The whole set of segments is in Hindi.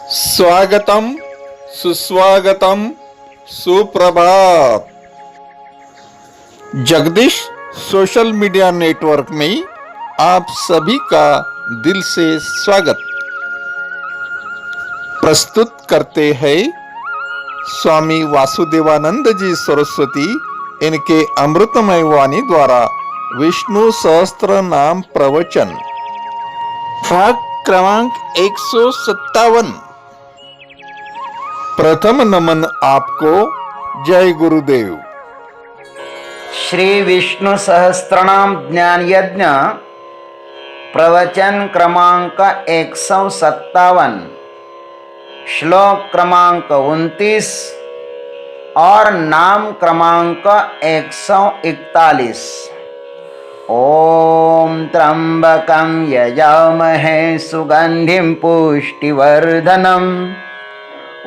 स्वागतम, सुस्वागतम, सुप्रभात। जगदीश सोशल मीडिया नेटवर्क में आप सभी का दिल से स्वागत। प्रस्तुत करते हैं स्वामी वासुदेवानंद जी सरस्वती, इनके अमृतमय वाणी द्वारा विष्णु सहस्त्र नाम प्रवचन, भाग क्रमांक 157। प्रथम नमन आपको। जय गुरुदेव। श्री विष्णु सहस्त्रनाम ज्ञान यज्ञ प्रवचन क्रमांक 157, श्लोक क्रमांक 29 और नाम क्रमांक 141। ओम त्र्यंबकं यजामहे सुगंधिं पुष्टिवर्धनम्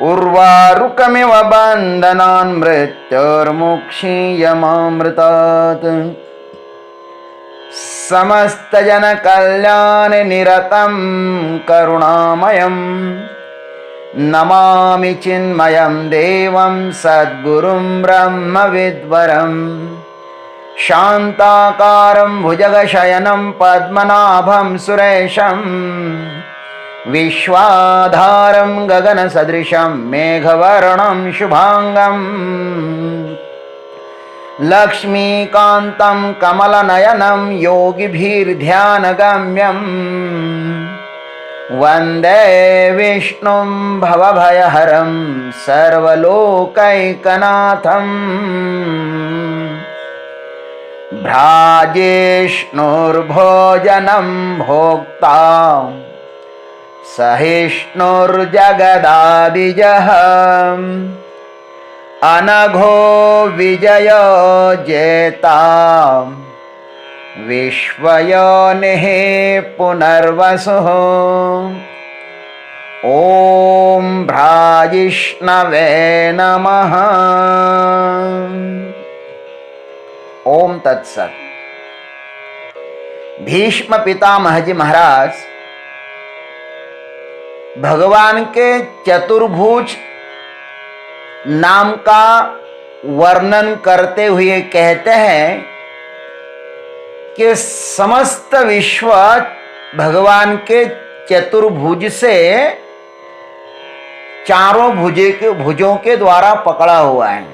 उर्वारुकमिव बन्धनान् मृत्योर्मुक्षीयमामृतात्। समस्तजनकल्याणनिरतं करुणामयं नमामि चिन्मयं देवं सद्गुरुं ब्रह्मविद्वरं शान्ताकारं भुजगशयनं पद्मनाभं सुरेशं विश्वाधारं गगनसदृशं मेघवर्णं शुभांगं लक्ष्मीकान्तं कमलनयनं योगिभिर्ध्यानगम्यं वन्दे विष्णुं भवभयहरं सर्वलोकैकनाथम्। भ्राजिष्णुर्भोजनं भोक्ता सहिष्णुर्जगदादिजः अनघो विजयो जेता विश्वयोनिः पुनर्वसुः। ॐ भ्राजिष्णवे नमः। ओम तत्सत। भीष्म पितामह जी महाराज भगवान के चतुर्भुज नाम का वर्णन करते हुए कहते हैं कि समस्त विश्व भगवान के चतुर्भुज से चारों भुजों के द्वारा पकड़ा हुआ है।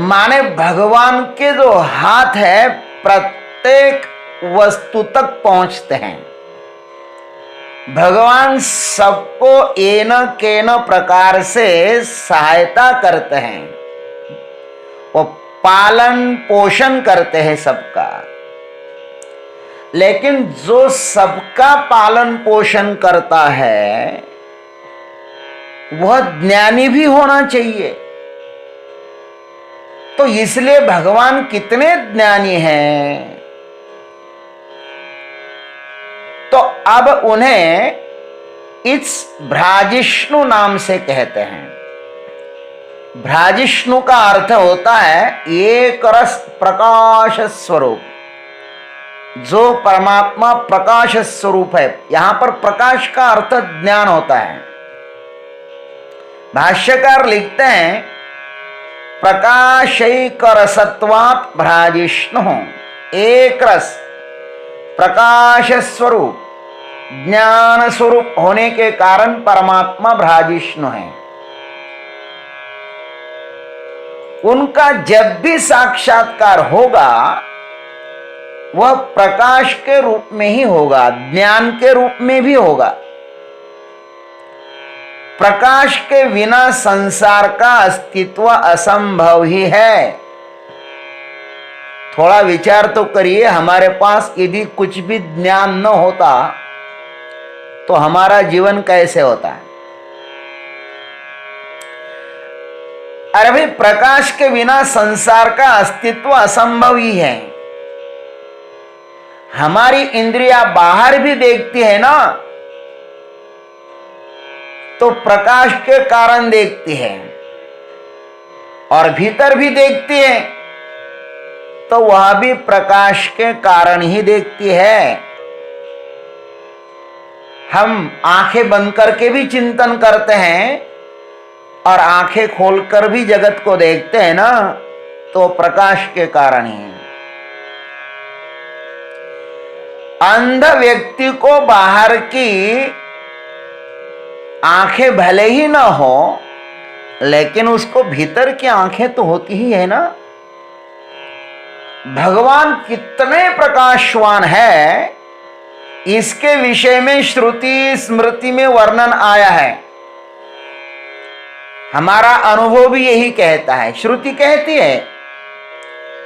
माने भगवान के जो हाथ है प्रत्येक वस्तु तक पहुंचते हैं। भगवान सबको एन केन प्रकार से सहायता करते हैं, वो पालन पोषण करते हैं सबका। लेकिन जो सबका पालन पोषण करता है वह ज्ञानी भी होना चाहिए। तो इसलिए भगवान कितने ज्ञानी हैं, तो अब उन्हें इस भ्राजिष्णु नाम से कहते हैं। भ्राजिष्णु का अर्थ होता है एक रस प्रकाश स्वरूप, जो परमात्मा प्रकाश स्वरूप है। यहां पर प्रकाश का अर्थ ज्ञान होता है। भाष्यकार लिखते हैं प्रकाशैक रसत्वात् भ्राजिष्णु, एक रस प्रकाश स्वरूप ज्ञान स्वरूप होने के कारण परमात्मा भ्राजिष्णु है। उनका जब भी साक्षात्कार होगा वह प्रकाश के रूप में ही होगा, ज्ञान के रूप में भी होगा। प्रकाश के बिना संसार का अस्तित्व असंभव ही है। थोड़ा विचार तो करिए, हमारे पास यदि कुछ भी ज्ञान न होता तो हमारा जीवन कैसे होता है। अरे भाई, प्रकाश के बिना संसार का अस्तित्व असंभव ही है। हमारी इंद्रियां बाहर भी देखती है ना, तो प्रकाश के कारण देखती है, और भीतर भी देखती है तो वह भी प्रकाश के कारण ही देखती है। हम आंखें बंद करके भी चिंतन करते हैं और आंखें खोलकर भी जगत को देखते हैं ना, तो प्रकाश के कारण ही। अंध व्यक्ति को बाहर की आंखें भले ही ना हो, लेकिन उसको भीतर की आंखें तो होती ही है ना। भगवान कितने प्रकाशवान है, इसके विषय में श्रुति स्मृति में वर्णन आया है। हमारा अनुभव भी यही कहता है। श्रुति कहती है,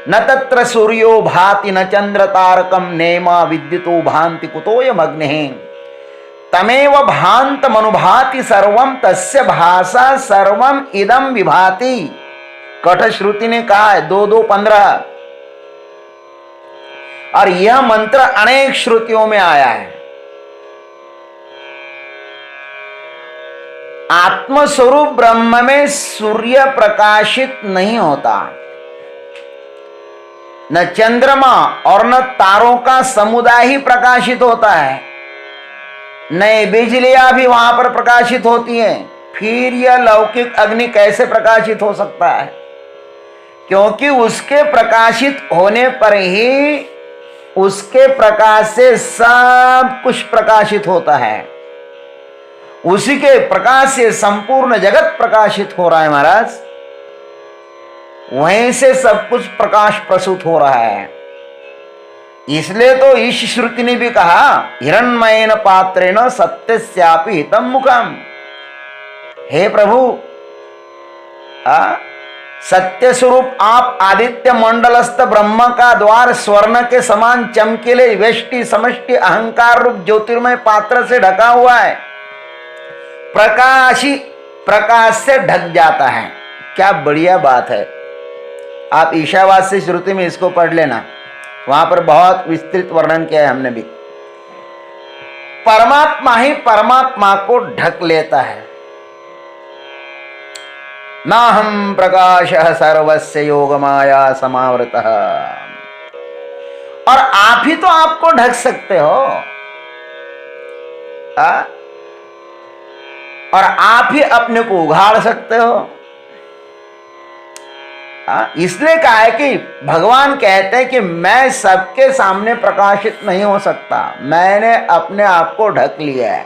न तत्र सूर्यो भाति न चंद्र तारकम नेमा विद्युतो भांति कुतोयम अग्निः तमेव भांत मनुभाति सर्वम तस्य भाषा सर्वम इदम विभाति। कठ श्रुति ने कहा है 2:2:15। और यह मंत्र अनेक श्रुतियों में आया है। आत्मस्वरूप ब्रह्म में सूर्य प्रकाशित नहीं होता, न चंद्रमा और न तारों का समुदाय ही प्रकाशित होता है, नए बिजलियां भी वहां पर प्रकाशित होती हैं। फिर यह लौकिक अग्नि कैसे प्रकाशित हो सकता है? क्योंकि उसके प्रकाशित होने पर ही उसके प्रकाश से सब कुछ प्रकाशित होता है। उसी के प्रकाश से संपूर्ण जगत प्रकाशित हो रहा है महाराज। वहीं से सब कुछ प्रकाश प्रसूत हो रहा है। इसलिए तो इस श्रुति ने भी कहा, हिरण्मयेन पात्रेण सत्यस्यापि हितम मुखम। हे प्रभु, सत्य स्वरूप आप आदित्य मंडलस्थ ब्रह्म का द्वार स्वर्ण के समान चमकीले व्यष्टि समष्टि अहंकार रूप ज्योतिर्मय पात्र से ढका हुआ है। प्रकाश से ढक जाता है। क्या बढ़िया बात है। आप ईशावास्य श्रुति में इसको पढ़ लेना, वहां पर बहुत विस्तृत वर्णन किया है हमने भी। परमात्मा ही परमात्मा को ढक लेता है। नाहं प्रकाशः सर्वस्य योग माया समावृतः। और आप ही तो आपको ढक सकते हो, और आप ही अपने को उघाड़ सकते हो। इसलिए कहा है कि भगवान कहते हैं कि मैं सबके सामने प्रकाशित नहीं हो सकता, मैंने अपने आप को ढक लिया है।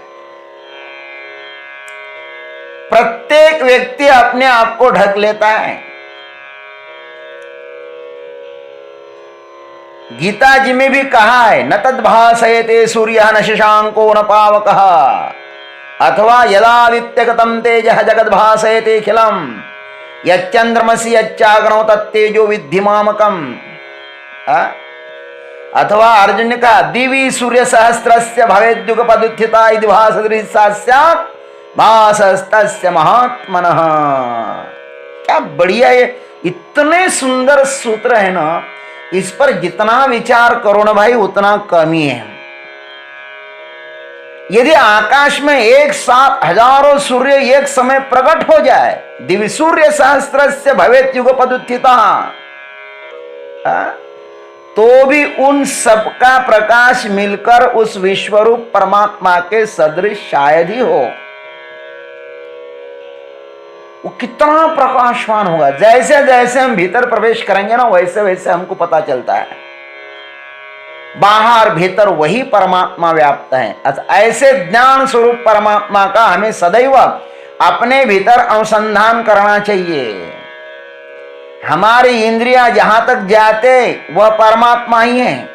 प्रत्येक व्यक्ति अपने आप को ढक लेता है। गीता जी में भी कहा है, न तद्भासयते सूर्यः न शशांको न पावकः अथवा यदादित्यगतं तेजः जगद्भासयते अखिलम् यच्चंद्रमसि यच्चाग्नौ तत्तेजो विद्धि मामकम्। अथवा अर्जुन ने कहा, दिवि सूर्य सहस्रस्य भवेद्युगपदुत्थिता इति भासदृशा स्यात् भासस्तस्य महात्मनः। क्या बढ़िया, ये इतने सुंदर सूत्र है ना, इस पर जितना विचार करो ना भाई उतना कम ही है। यदि आकाश में एक साथ हजारों सूर्य एक समय प्रकट हो जाए, दिव्य सूर्य सहस्रस्य भवेत् युगपदुत्थिता, तो भी उन सबका प्रकाश मिलकर उस विश्वरूप परमात्मा के सदृश शायद ही हो। वो कितना प्रकाशवान होगा। जैसे जैसे हम भीतर प्रवेश करेंगे ना, वैसे वैसे हमको पता चलता है बाहर भीतर वही परमात्मा व्याप्त है। ऐसे ज्ञान स्वरूप परमात्मा का हमें सदैव अपने भीतर अनुसंधान करना चाहिए। हमारी इंद्रियां जहां तक जाते वह परमात्मा ही है।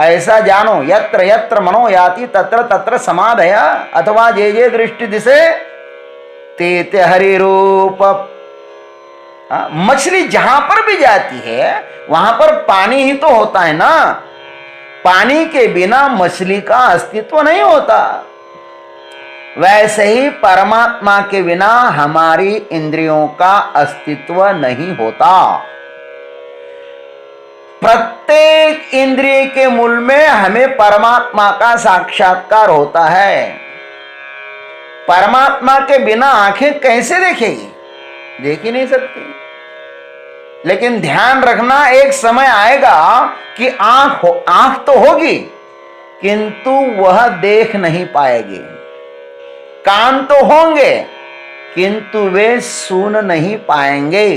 ऐसा जानो, यत्र यत्र मनो याति तत्र तत्र समाधय, अथवा जे जे दृष्टि दिसे ते ते हरि रूप। मछली जहां पर भी जाती है वहां पर पानी ही तो होता है ना। पानी के बिना मछली का अस्तित्व नहीं होता। वैसे ही परमात्मा के बिना हमारी इंद्रियों का अस्तित्व नहीं होता। प्रत्येक इंद्रिय के मूल में हमें परमात्मा का साक्षात्कार होता है। परमात्मा के बिना आंखें कैसे देखेगी? देख ही नहीं सकती। लेकिन ध्यान रखना, एक समय आएगा कि आंख तो होगी, किंतु वह देख नहीं पाएंगे। कान तो होंगे किंतु वे सुन नहीं पाएंगे।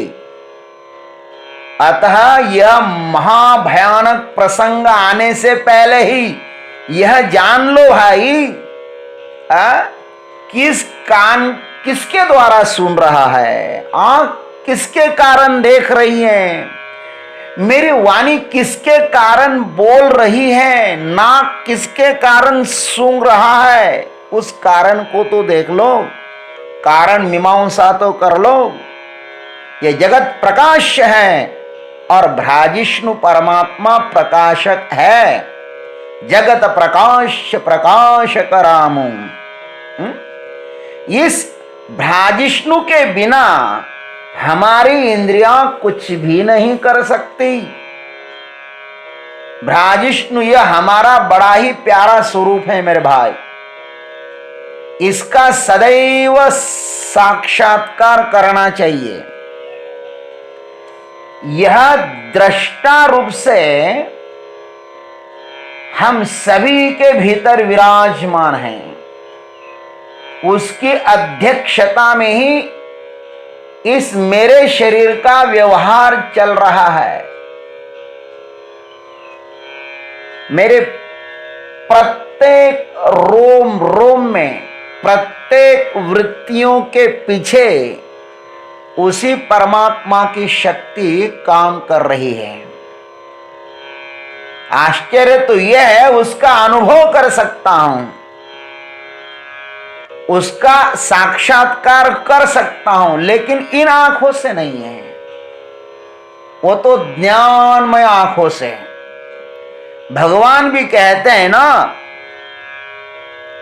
अतः यह महाभयानक प्रसंग आने से पहले ही यह जान लो भाई, किस कान किसके द्वारा सुन रहा है, आंख किसके कारण देख रही है, मेरी वाणी किसके कारण बोल रही है, नाक किसके कारण सूंघ रहा है, उस कारण को तो देख लो, कारण मीमांसा तो कर लो। ये जगत प्रकाश है और भ्राजिष्णु परमात्मा प्रकाशक है। जगत प्रकाश प्रकाश करामू। इस भ्राजिष्णु के बिना हमारी इंद्रियां कुछ भी नहीं कर सकती। भ्राजिष्णु यह हमारा बड़ा ही प्यारा स्वरूप है मेरे भाई। इसका सदैव साक्षात्कार करना चाहिए। यह दृष्टा रूप से हम सभी के भीतर विराजमान हैं। उसकी अध्यक्षता में ही इस मेरे शरीर का व्यवहार चल रहा है। मेरे प्रत्येक रोम रोम में, प्रत्येक वृत्तियों के पीछे उसी परमात्मा की शक्ति काम कर रही है। आश्चर्य तो यह है, उसका अनुभव कर सकता हूं, उसका साक्षात्कार कर सकता हूं, लेकिन इन आंखों से नहीं है, वो तो ज्ञानमय आंखों से। भगवान भी कहते हैं ना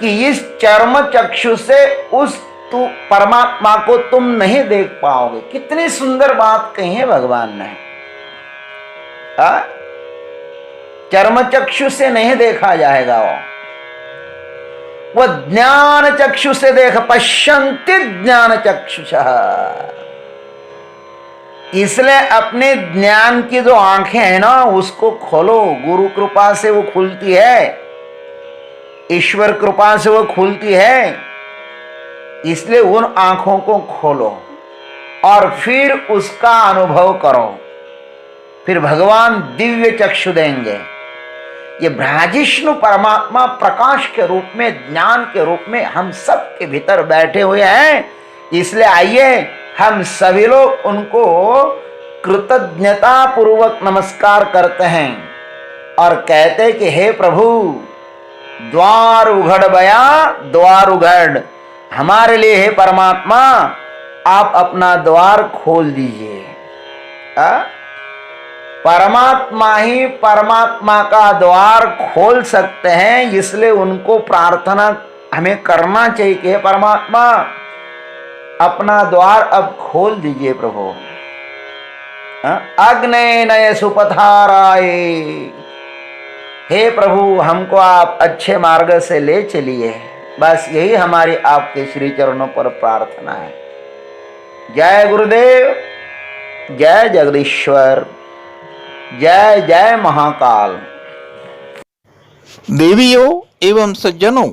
कि इस चर्म चक्षु से उस परमात्मा को तुम नहीं देख पाओगे। कितनी सुंदर बात कही है भगवान ने। चर्म चक्षु से नहीं देखा जाएगा, वो ज्ञान चक्षु से देख, पश्यन्ति ज्ञान चक्षुषः। इसलिए अपने ज्ञान की जो आंखें हैं ना, उसको खोलो। गुरु कृपा से वो खुलती है, ईश्वर कृपा से वो खुलती है। इसलिए उन आंखों को खोलो और फिर उसका अनुभव करो। फिर भगवान दिव्य चक्षु देंगे। ये भ्राजिष्णु परमात्मा प्रकाश के रूप में, ज्ञान के रूप में हम सब के भीतर बैठे हुए हैं। इसलिए आइए हम सभी लोग उनको कृतज्ञता पूर्वक नमस्कार करते हैं और कहते कि हे प्रभु, द्वार उघड़ बया, द्वार उघड़। हमारे लिए हे परमात्मा, आप अपना द्वार खोल दीजिए। परमात्मा ही परमात्मा का द्वार खोल सकते हैं, इसलिए उनको प्रार्थना हमें करना चाहिए कि हे परमात्मा, अपना द्वार अब खोल दीजिए प्रभु। अग्ने नय सुपथाराय, हे प्रभु हमको आप अच्छे मार्ग से ले चलिए। बस यही हमारी आपके श्री चरणों पर प्रार्थना है। जय गुरुदेव, जय जगदीश्वर, जय जय महाकाल। देवियों एवं सज्जनों,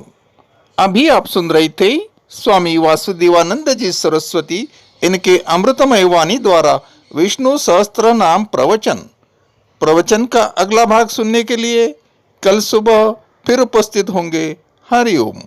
अभी आप सुन रहे थे स्वामी वासुदेवानंद जी सरस्वती इनके अमृतमय वाणी द्वारा विष्णु सहस्त्र नाम प्रवचन का अगला भाग सुनने के लिए कल सुबह फिर उपस्थित होंगे। हरि ओम।